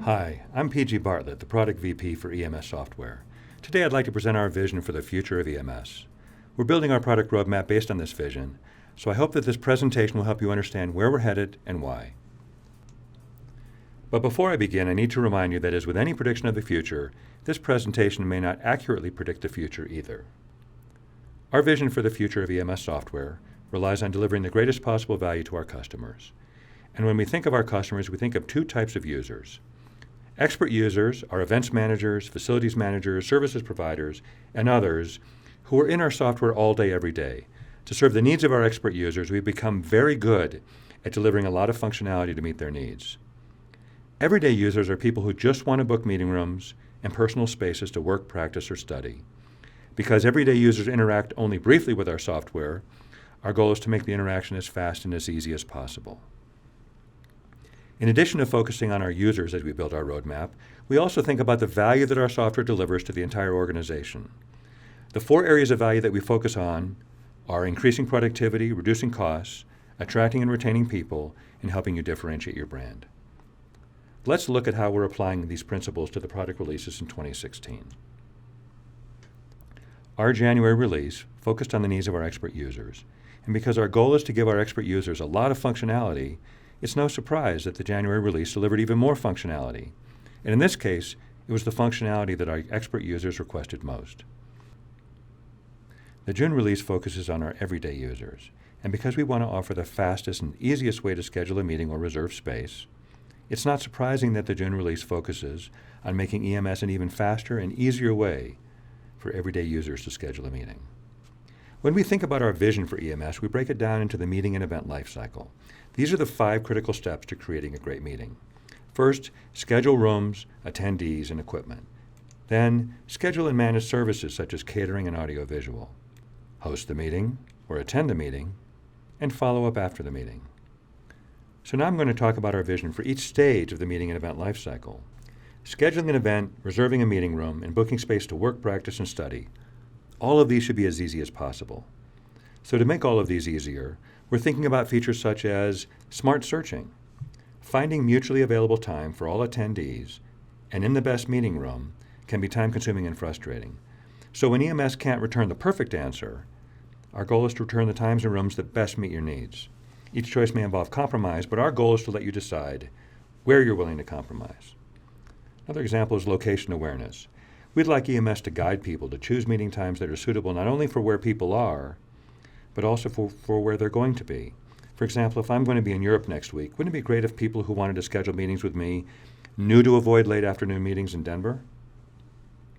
Hi, I'm PG Bartlett, the Product VP for EMS Software. Today I'd like to present our vision for the future of EMS. We're building our product roadmap based on this vision, so I hope that this presentation will help you understand where we're headed and why. But before I begin, I need to remind you that as with any prediction of the future, this presentation may not accurately predict the future either. Our vision for the future of EMS software relies on delivering the greatest possible value to our customers. And when we think of our customers, we think of two types of users. Expert users are events managers, facilities managers, services providers, and others who are in our software all day, every day. To serve the needs of our expert users, we've become very good at delivering a lot of functionality to meet their needs. Everyday users are people who just want to book meeting rooms and personal spaces to work, practice, or study. Because everyday users interact only briefly with our software, our goal is to make the interaction as fast and as easy as possible. In addition to focusing on our users as we build our roadmap, we also think about the value that our software delivers to the entire organization. The 4 areas of value that we focus on are increasing productivity, reducing costs, attracting and retaining people, and helping you differentiate your brand. Let's look at how we're applying these principles to the product releases in 2016. Our January release focused on the needs of our expert users, and because our goal is to give our expert users a lot of functionality, it's no surprise that the January release delivered even more functionality. And in this case, it was the functionality that our expert users requested most. The June release focuses on our everyday users, and because we want to offer the fastest and easiest way to schedule a meeting or reserve space, it's not surprising that the June release focuses on making EMS an even faster and easier way for everyday users to schedule a meeting. When we think about our vision for EMS, we break it down into the meeting and event lifecycle. These are the 5 critical steps to creating a great meeting. First, schedule rooms, attendees, and equipment. Then, schedule and manage services such as catering and audiovisual. Host the meeting, or attend the meeting, and follow up after the meeting. So now I'm going to talk about our vision for each stage of the meeting and event lifecycle. Scheduling an event, reserving a meeting room, and booking space to work, practice, and study. All of these should be as easy as possible. So to make all of these easier, we're thinking about features such as smart searching, finding mutually available time for all attendees, and in the best meeting room can be time-consuming and frustrating. So when EMS can't return the perfect answer, our goal is to return the times and rooms that best meet your needs. Each choice may involve compromise, but our goal is to let you decide where you're willing to compromise. Another example is location awareness. We'd like EMS to guide people to choose meeting times that are suitable not only for where people are, but also for where they're going to be. For example, if I'm going to be in Europe next week, wouldn't it be great if people who wanted to schedule meetings with me knew to avoid late afternoon meetings in Denver?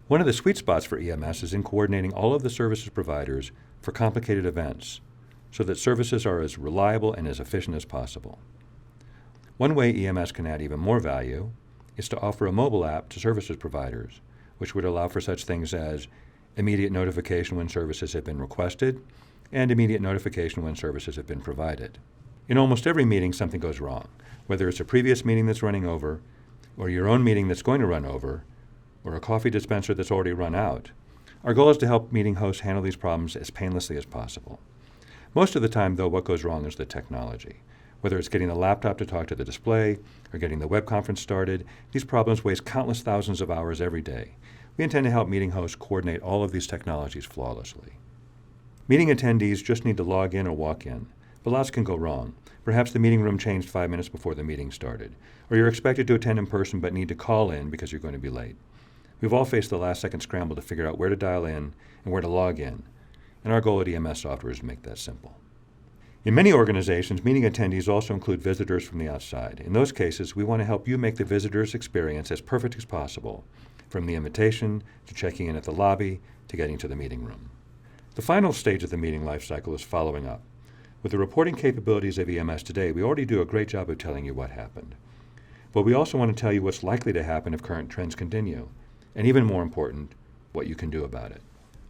One of the sweet spots for EMS is in coordinating all of the services providers for complicated events, so that services are as reliable and as efficient as possible. One way EMS can add even more value is to offer a mobile app to services providers, which would allow for such things as immediate notification when services have been requested and immediate notification when services have been provided. In almost every meeting, something goes wrong, whether it's a previous meeting that's running over, or your own meeting that's going to run over, or a coffee dispenser that's already run out. Our goal is to help meeting hosts handle these problems as painlessly as possible. Most of the time, though, what goes wrong is the technology. Whether it's getting the laptop to talk to the display or getting the web conference started, these problems waste countless thousands of hours every day. We intend to help meeting hosts coordinate all of these technologies flawlessly. Meeting attendees just need to log in or walk in, but lots can go wrong. Perhaps the meeting room changed 5 minutes before the meeting started, or you're expected to attend in person but need to call in because you're going to be late. We've all faced the last-second scramble to figure out where to dial in and where to log in, and our goal at EMS Software is to make that simple. In many organizations, meeting attendees also include visitors from the outside. In those cases, we want to help you make the visitor's experience as perfect as possible, from the invitation to checking in at the lobby to getting to the meeting room. The final stage of the meeting lifecycle is following up. With the reporting capabilities of EMS today, we already do a great job of telling you what happened. But we also want to tell you what's likely to happen if current trends continue, and even more important, what you can do about it.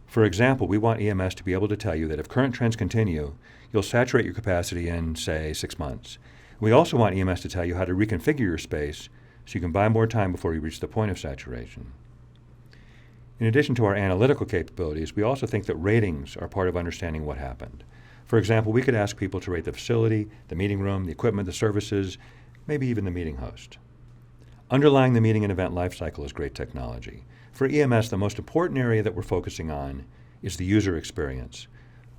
For example, we want EMS to be able to tell you that if current trends continue, you'll saturate your capacity in, say, 6 months. We also want EMS to tell you how to reconfigure your space so you can buy more time before you reach the point of saturation. In addition to our analytical capabilities, we also think that ratings are part of understanding what happened. For example, we could ask people to rate the facility, the meeting room, the equipment, the services, maybe even the meeting host. Underlying the meeting and event lifecycle is great technology. For EMS, the most important area that we're focusing on is the user experience.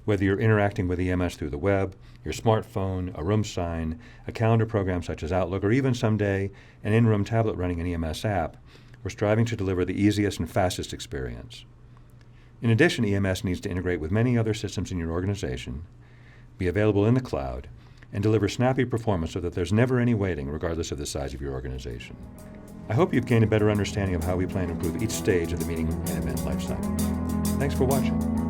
Whether you're interacting with EMS through the web, your smartphone, a room sign, a calendar program such as Outlook, or even someday an in-room tablet running an EMS app, we're striving to deliver the easiest and fastest experience. In addition, EMS needs to integrate with many other systems in your organization, be available in the cloud, and deliver snappy performance so that there's never any waiting, regardless of the size of your organization. I hope you've gained a better understanding of how we plan to improve each stage of the meeting and event lifecycle. Thanks for watching.